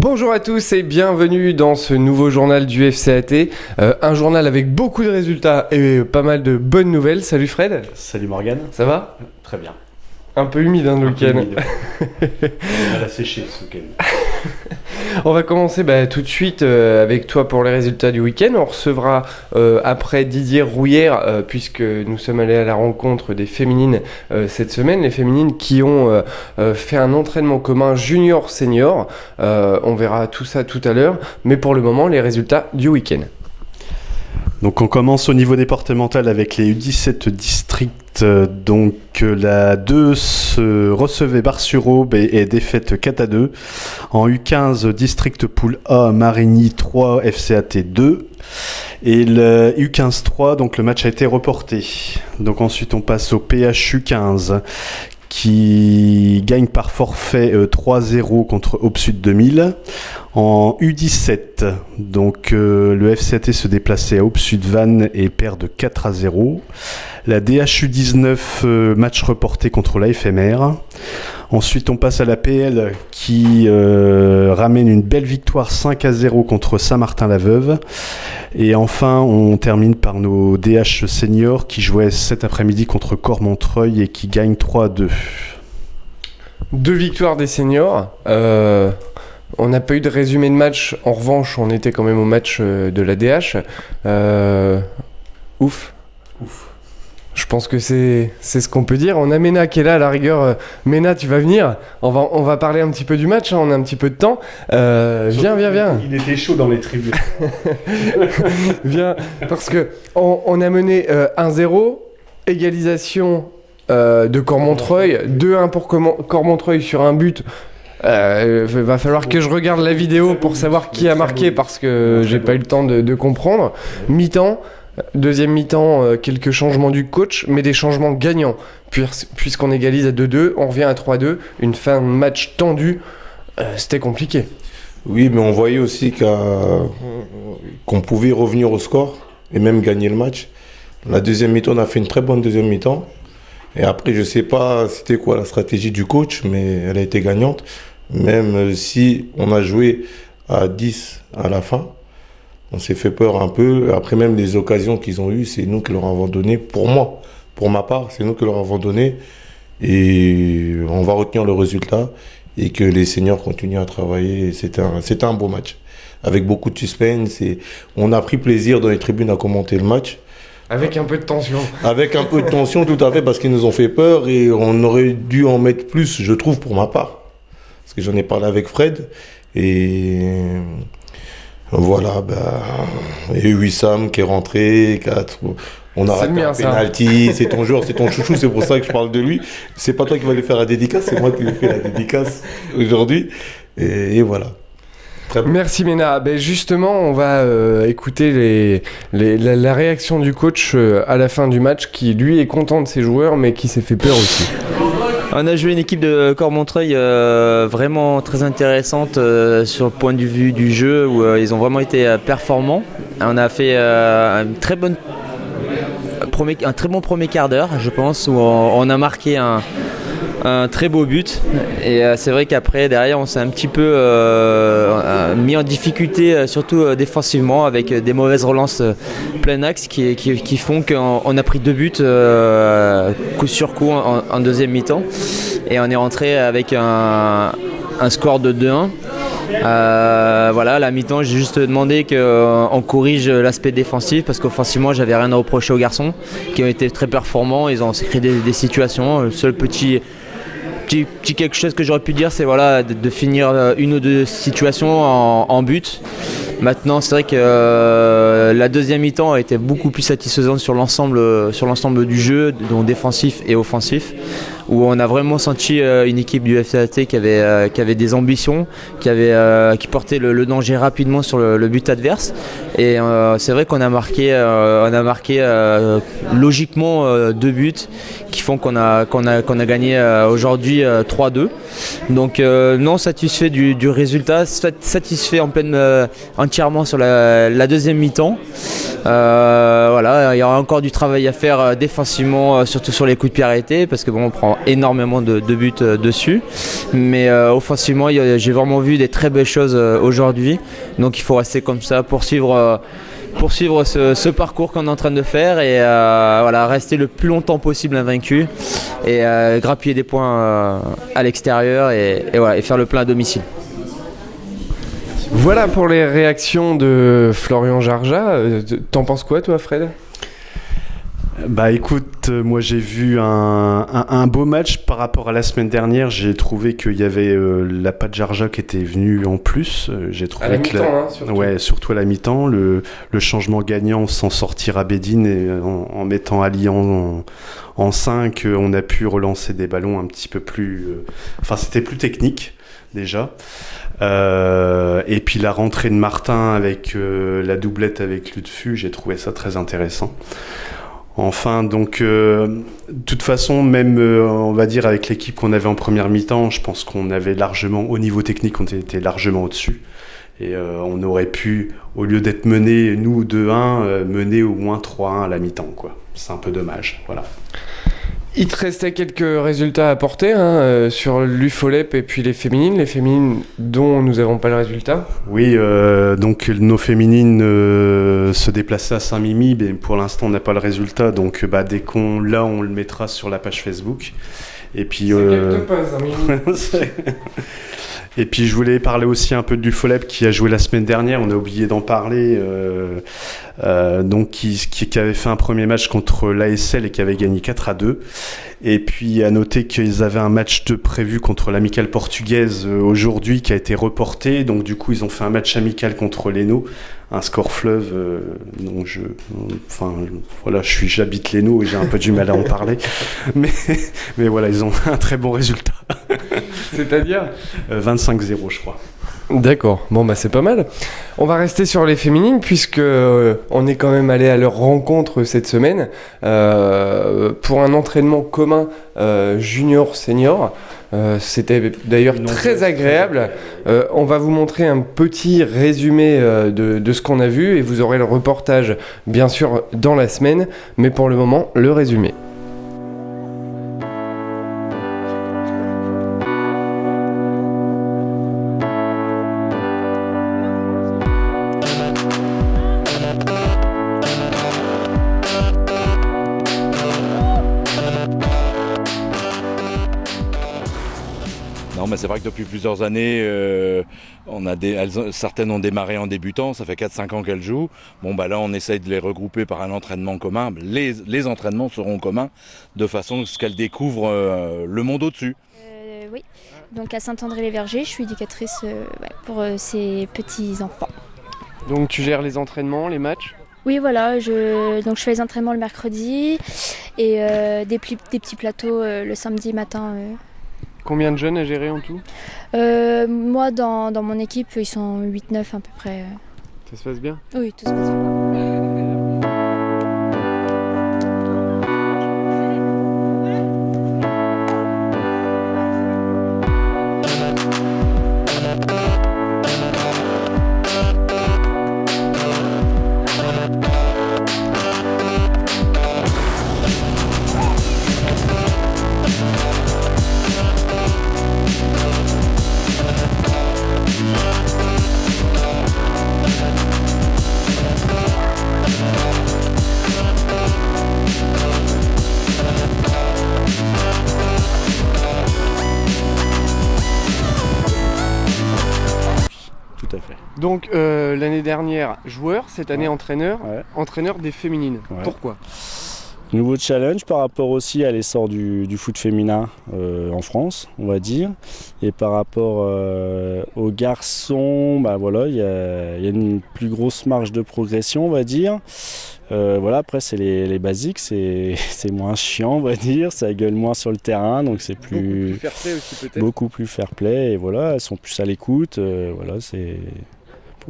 Bonjour à tous et bienvenue dans ce nouveau journal du FCAT, un journal avec beaucoup de résultats et pas mal de bonnes nouvelles. Salut Fred. Salut Morgane. Ça va ? Très bien. Un peu humide le week-end. On va la sécher ce week-end. On va commencer tout de suite avec toi pour les résultats du week-end. On recevra après Didier Rouillère, puisque nous sommes allés à la rencontre des féminines cette semaine. Les féminines qui ont fait un entraînement commun junior-senior. On verra tout ça tout à l'heure. Mais pour le moment, les résultats du week-end. Donc on commence au niveau départemental avec les U17 districts. Donc la 2 se recevait Bar-sur-Aube et est défaite 4-2. En U15 district poule A, Marigny 3, FCAT 2. Et le U15-3, donc le match a été reporté. Donc ensuite on passe au PHU 15 qui gagne par forfait 3-0 contre Aube Sud 2000. En U17, donc le FCAT se déplaçait à Aube Sud Vannes et perd de 4-0. La DHU 19, match reporté contre l'AFMR. Ensuite, on passe à la PL qui ramène une belle victoire 5-0 contre Saint-Martin-la-Veuve. Et enfin, on termine par nos DH seniors qui jouaient cet après-midi contre Cormontreuil et qui gagnent 3-2. 2 victoires des seniors. On n'a pas eu de résumé de match. En revanche, on était quand même au match de la DH. Ouf. Je pense que c'est ce qu'on peut dire. On a Ména qui est là à la rigueur. Ména, tu vas venir. On va parler un petit peu du match. On a un petit peu de temps. Viens. Il était chaud dans les tribunes. Viens, parce que on a mené 1-0. Égalisation de Cormontreuil. 2-1 pour Cormontreuil sur un but. Va falloir que je regarde la vidéo pour savoir qui a marqué parce que j'ai pas eu le temps de comprendre. Mi-temps. Deuxième mi-temps, quelques changements du coach, mais des changements gagnants. Puisqu'on égalise à 2-2, on revient à 3-2. Une fin de match tendue, c'était compliqué. Oui, mais on voyait aussi qu'on pouvait revenir au score et même gagner le match. La deuxième mi-temps, on a fait une très bonne deuxième mi-temps. Et après, je ne sais pas c'était quoi la stratégie du coach, mais elle a été gagnante. Même si on a joué à 10 à la fin. On s'est fait peur un peu. Après, même les occasions qu'ils ont eues, c'est nous qui leur avons donné. Pour moi, pour ma part, c'est nous qui leur avons donné. Et on va retenir le résultat et que les seniors continuent à travailler. C'était un beau match. Avec beaucoup de suspense. Et on a pris plaisir dans les tribunes à commenter le match. Avec un peu de tension. Avec un peu de tension, tout à fait, parce qu'ils nous ont fait peur. Et on aurait dû en mettre plus, je trouve, pour ma part. Parce que j'en ai parlé avec Fred. Et... Voilà, il y a eu Wissam qui est rentré, on a raté un penalty, c'est ton joueur, c'est ton chouchou, c'est pour ça que je parle de lui. C'est pas toi qui vas lui faire la dédicace, c'est moi qui lui fais la dédicace aujourd'hui. Et voilà. Très bien. Merci Ména. Justement, on va écouter la réaction du coach à la fin du match qui lui est content de ses joueurs mais qui s'est fait peur aussi. On a joué une équipe de Cormontreuil vraiment très intéressante sur le point de vue du jeu où ils ont vraiment été performants. On a fait un très bon premier quart d'heure, je pense, où on a marqué un très beau but. Et c'est vrai qu'après, derrière, on s'est un petit peu mis en difficulté, surtout défensivement, avec des mauvaises relances plein axe qui font qu'on a pris 2 buts coup sur coup en deuxième mi-temps. Et on est rentré avec un score de 2-1. Voilà, à la mi-temps, j'ai juste demandé qu'on corrige l'aspect défensif parce qu'offensivement, j'avais rien à reprocher aux garçons qui ont été très performants. Ils ont créé des situations. Le seul petit quelque chose que j'aurais pu dire, c'est de finir une ou deux situations en but. Maintenant, c'est vrai que la deuxième mi-temps a été beaucoup plus satisfaisante sur l'ensemble du jeu, donc défensif et offensif, où on a vraiment senti une équipe du FCAT qui avait des ambitions, qui portait le danger rapidement sur le but adverse. Et c'est vrai qu'on a marqué logiquement 2 buts qui font qu'on a gagné aujourd'hui 3-2. Donc non satisfait du résultat, satisfait entièrement sur la deuxième mi-temps. Voilà, il y aura encore du travail à faire défensivement, surtout sur les coups de pied arrêtés, parce que bon, on prend énormément de buts dessus. Mais offensivement, j'ai vraiment vu des très belles choses aujourd'hui. Donc il faut rester comme ça, poursuivre ce parcours qu'on est en train de faire et voilà, rester le plus longtemps possible invaincu et grappiller des points à l'extérieur et voilà, et faire le plein à domicile. Voilà pour les réactions de Florian Jarja. T'en penses quoi, toi, Fred ? Bah écoute, moi j'ai vu un beau match par rapport à la semaine dernière. J'ai trouvé qu'il y avait la patte Jarja qui était venue en plus. J'ai trouvé à la mi-temps, surtout. Ouais, surtout à la mi-temps. Le changement gagnant sans sortir Abedine et en mettant Ali en 5, on a pu relancer des ballons un petit peu plus... Enfin, c'était plus technique déjà. Et puis la rentrée de Martin avec la doublette avec Lutfu, j'ai trouvé ça très intéressant. Enfin, donc, de toute façon, même, on va dire, avec l'équipe qu'on avait en première mi-temps, je pense qu'on avait largement, au niveau technique, on était largement au-dessus. Et on aurait pu, au lieu d'être mené, nous, 2-1, mener au moins 3-1 à la mi-temps, quoi. C'est un peu dommage, voilà. Il te restait quelques résultats à apporter sur l'UFOLEP et puis les féminines dont nous n'avons pas le résultat. Oui, donc nos féminines se déplaçaient à Saint-Mimi, mais pour l'instant on n'a pas le résultat, donc dès qu'on l'a, on le mettra sur la page Facebook. Et puis, et puis je voulais parler aussi un peu de l'UFOLEP qui a joué la semaine dernière, on a oublié d'en parler, donc qui avait fait un premier match contre l'ASL et qui avait gagné 4-2. Et puis à noter qu'ils avaient un match de prévu contre l'amicale portugaise aujourd'hui qui a été reporté, donc du coup ils ont fait un match amical contre l'Hainaut, un score fleuve, donc j'habite l'Hainaut et j'ai un peu du mal à en parler, mais voilà, ils ont un très bon résultat. C'est-à-dire 25-0 je crois. D'accord, bon c'est pas mal. On va rester sur les féminines puisque on est quand même allé à leur rencontre cette semaine pour un entraînement commun junior-senior. C'était d'ailleurs très agréable. On va vous montrer un petit résumé de ce qu'on a vu et vous aurez le reportage bien sûr dans la semaine, mais pour le moment le résumé. C'est vrai que depuis plusieurs années, certaines ont démarré en débutant, ça fait 4-5 ans qu'elles jouent. Là on essaye de les regrouper par un entraînement commun. Les entraînements seront communs de façon à ce qu'elles découvrent le monde au-dessus. Oui, donc à Saint-André-les-Vergers, je suis éducatrice pour ces petits-enfants. Donc tu gères les entraînements, les matchs ? Oui, voilà, je fais les entraînements le mercredi et des petits plateaux le samedi matin. Combien de jeunes à gérer en tout ? Moi, dans mon équipe, ils sont 8-9 à peu près. Ça se passe bien ? Oui, tout se passe bien. Donc l'année dernière joueur, cette année entraîneur, Ouais. entraîneur des féminines. Ouais. Pourquoi ? Nouveau challenge par rapport aussi à l'essor du foot féminin en France, on va dire. Et par rapport aux garçons, il y a une plus grosse marge de progression, on va dire. Après c'est les basiques, c'est moins chiant, on va dire. Ça gueule moins sur le terrain, donc c'est Beaucoup plus fair play aussi peut-être. beaucoup plus fair play. Et voilà, elles sont plus à l'écoute.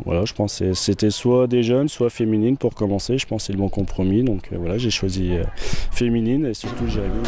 Je pense que c'était soit des jeunes, soit féminines pour commencer. Je pense que c'est le bon compromis. Donc j'ai choisi féminine et surtout Jérémy.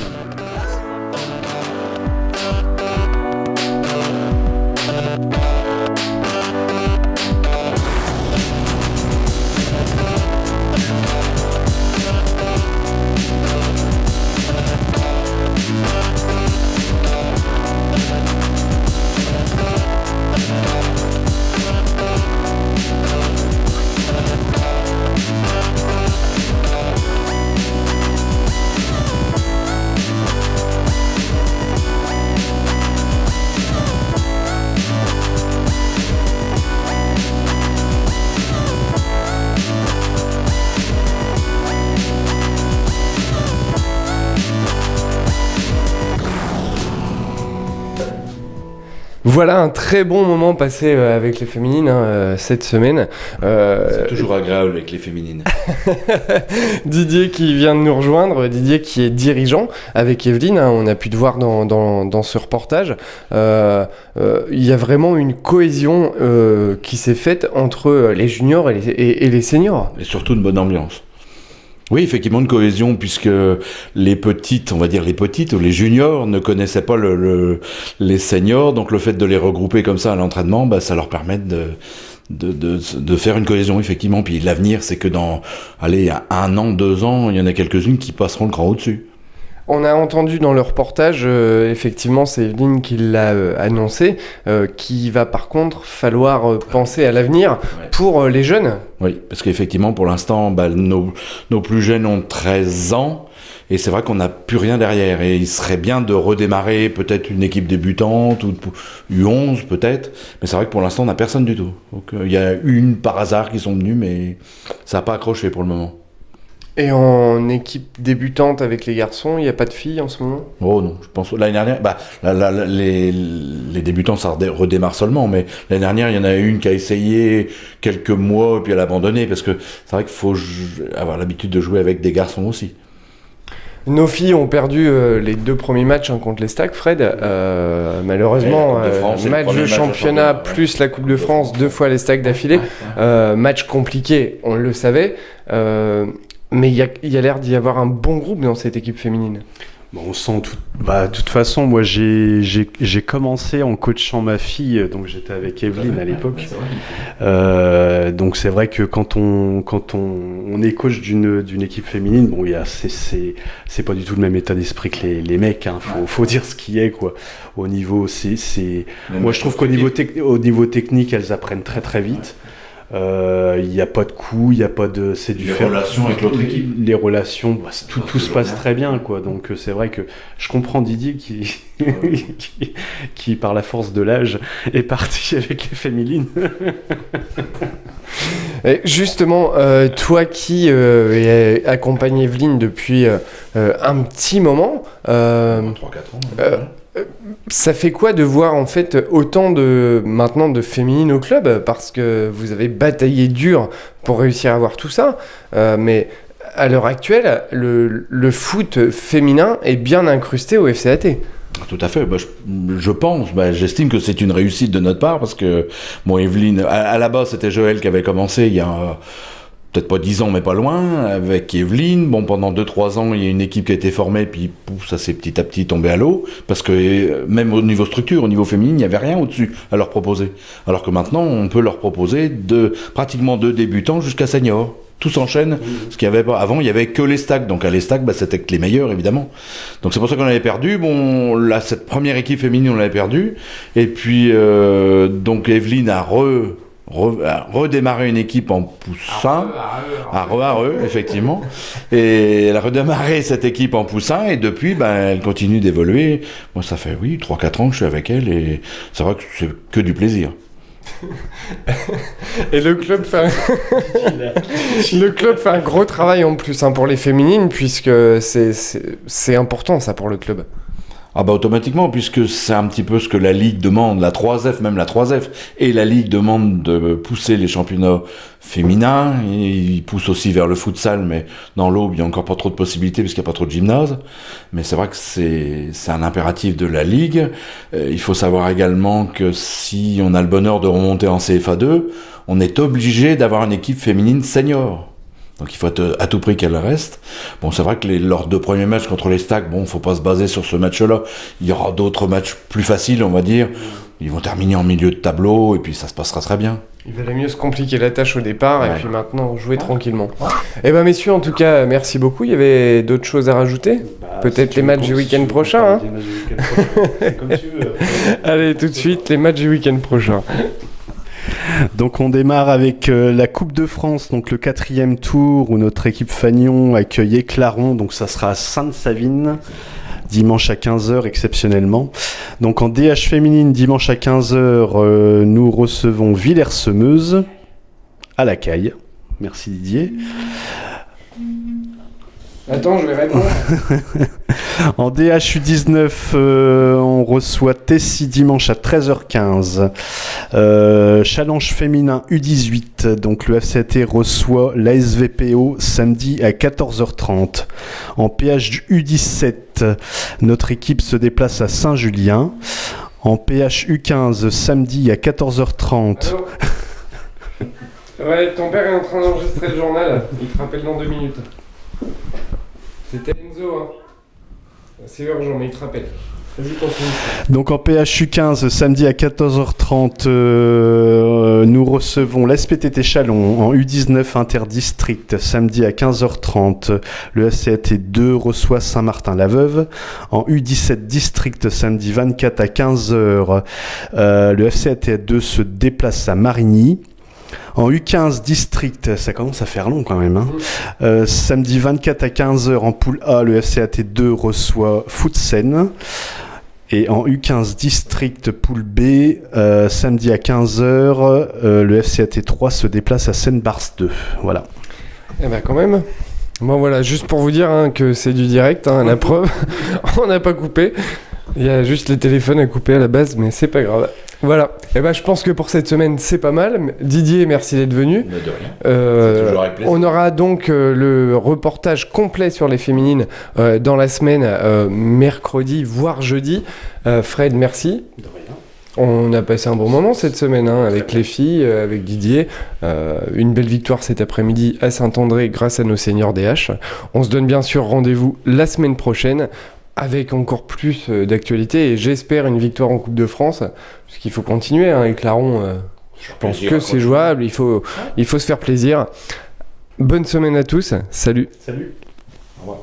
Voilà un très bon moment passé avec les féminines cette semaine. C'est toujours agréable avec les féminines. Didier qui vient de nous rejoindre, Didier qui est dirigeant avec Evelyne, on a pu te voir dans ce reportage. Il y a vraiment une cohésion qui s'est faite entre les juniors et les seniors. Et surtout une bonne ambiance. Oui, effectivement, une cohésion, puisque les petites, on va dire les petites, ou les juniors, ne connaissaient pas les seniors, donc le fait de les regrouper comme ça à l'entraînement, ça leur permet de faire une cohésion, effectivement. Puis l'avenir, c'est que dans, 1 an, 2 ans, il y en a quelques-unes qui passeront le cran au-dessus. On a entendu dans le reportage, effectivement, c'est Evelyne qui l'a annoncé, qu'il va par contre falloir penser à l'avenir pour les jeunes. Oui, parce qu'effectivement, pour l'instant, nos plus jeunes ont 13 ans, et c'est vrai qu'on n'a plus rien derrière. Et il serait bien de redémarrer peut-être une équipe débutante, ou U11 peut-être, mais c'est vrai que pour l'instant, on n'a personne du tout. Donc il y a une par hasard qui sont venus, mais ça n'a pas accroché pour le moment. Et en équipe débutante avec les garçons, il n'y a pas de filles en ce moment ? Oh non, je pense l'année dernière, les débutants ça redémarre seulement, mais l'année dernière il y en a une qui a essayé quelques mois et puis elle a abandonné parce que c'est vrai qu'il faut avoir l'habitude de jouer avec des garçons aussi. Nos filles ont perdu les 2 premiers matchs contre les Stacks, Fred. Malheureusement, match de championnat plus la Coupe de France, 2 fois les Stacks d'affilée. Match compliqué, on le savait. Mais il y a l'air d'y avoir un bon groupe dans cette équipe féminine. Bon, on sent de toute façon, moi j'ai commencé en coachant ma fille, donc j'étais avec Evelyne à l'époque. Donc c'est vrai que quand on est coach d'une équipe féminine, bon, c'est pas du tout le même état d'esprit que les mecs. Hein, faut dire ce qui est quoi. Au niveau, moi je trouve qu'au niveau technique, elles apprennent très très vite. Il n'y a pas de coups, il n'y a pas de... C'est du les relations avec l'autre équipe. Les relations, tout se passe très bien, quoi. Donc c'est vrai que je comprends Didier qui par la force de l'âge, est parti avec les féminines. Et justement, toi qui accompagnes Evelyne depuis un petit moment... 3-4 ans. Ça fait quoi de voir en fait autant maintenant de féminines au club, parce que vous avez bataillé dur pour réussir à avoir tout ça, mais à l'heure actuelle le foot féminin est bien incrusté au FCAT. Tout à fait, je pense, j'estime que c'est une réussite de notre part parce que Evelyne, à la base c'était Joël qui avait commencé il y a peut-être pas 10 ans, mais pas loin, avec Evelyne. Bon, pendant 2-3 ans, il y a une équipe qui a été formée, puis ça s'est petit à petit tombé à l'eau, parce que même au niveau structure, au niveau féminin, il n'y avait rien au-dessus à leur proposer. Alors que maintenant, on peut leur proposer pratiquement de débutants jusqu'à senior. Tout s'enchaîne, ce qu'il y avait pas. Avant, il y avait que les stacks, donc à les stacks, c'était que les meilleurs, évidemment. Donc c'est pour ça qu'on avait perdu. Bon, là, cette première équipe féminine, on l'avait perdue. Et puis, donc Evelyne a redémarrer une équipe en poussin, effectivement, et elle a redémarré cette équipe en poussin, et depuis, elle continue d'évoluer. Moi, ça fait, 3-4 ans que je suis avec elle, et c'est vrai que c'est que du plaisir. Et le club fait un gros travail en plus pour les féminines, puisque c'est important ça pour le club. Automatiquement, puisque c'est un petit peu ce que la Ligue demande, la 3F et la Ligue demande de pousser les championnats féminins. Ils poussent aussi vers le futsal, mais dans l'Aube, il n'y a encore pas trop de possibilités parce qu'il n'y a pas trop de gymnases. Mais c'est vrai que c'est un impératif de la Ligue. Il faut savoir également que si on a le bonheur de remonter en CFA2, on est obligé d'avoir une équipe féminine senior. Donc il faut à tout prix qu'elle reste. Bon, c'est vrai que leurs 2 premiers matchs contre les Stacks, faut pas se baser sur ce match-là. Il y aura d'autres matchs plus faciles, on va dire. Ils vont terminer en milieu de tableau et puis ça se passera très bien. Il valait mieux se compliquer la tâche au départ et puis maintenant jouer tranquillement. Messieurs, en tout cas, merci beaucoup. Il y avait d'autres choses à rajouter ? Peut-être les matchs du week-end prochain. Comme tu veux. Allez, tout de suite, les matchs du week-end prochain. Donc on démarre avec la Coupe de France, donc le 4e tour où notre équipe Fagnon accueille Éclaron, donc ça sera à Sainte-Savine, dimanche à 15h exceptionnellement. Donc en DH féminine, dimanche à 15h, nous recevons Villers-Semeuse à la Caille. Merci Didier. Attends, je vais répondre. En DHU19, on reçoit Tessie dimanche à 13h15. Challenge féminin U18, donc le FCAT reçoit l'ASVPO samedi à 14h30. En PH U17, notre équipe se déplace à Saint-Julien. En PH U15, samedi à 14h30. Allô. Ouais, ton père est en train d'enregistrer le journal. Il te rappelle dans 2 minutes. C'était Enzo, hein. C'est urgent, mais il te rappelle. Vas-y, continue. Donc en PHU 15, samedi à 14h30, nous recevons l'SPTT Chalon. En U19 interdistrict, samedi à 15h30, le FCAT 2 reçoit Saint-Martin-la-Veuve. En U17 district, samedi 24 à 15h, le FCAT 2 se déplace à Marigny. En U15 district, ça commence à faire long quand même. Hein. Samedi 24 à 15h en poule A, le FCAT 2 reçoit Foot-Seine. Et en U15 district poule B, samedi à 15h, le FCAT 3 se déplace à Seine-Bars 2. Voilà. Eh ben quand même. Bon voilà, juste pour vous dire hein, que c'est du direct, hein, la preuve. On n'a pas coupé. Il y a juste les téléphones à couper à la base, mais c'est pas grave. Voilà. Et ben je pense que pour cette semaine c'est pas mal. Didier, merci d'être venu. De rien. C'est toujours avec plaisir. On aura donc le reportage complet sur les féminines dans la semaine, mercredi voire jeudi. Fred, merci. De rien. On a passé un bon moment cette semaine hein, avec les filles, avec Didier. Une belle victoire cet après-midi à Saint-André grâce à nos seniors DH. On se donne bien sûr rendez-vous la semaine prochaine avec encore plus d'actualité et j'espère une victoire en Coupe de France parce qu'il faut continuer hein, avec Laron. Je pense que c'est jouable, il faut se faire plaisir. Bonne semaine à tous, salut. Salut. Au revoir.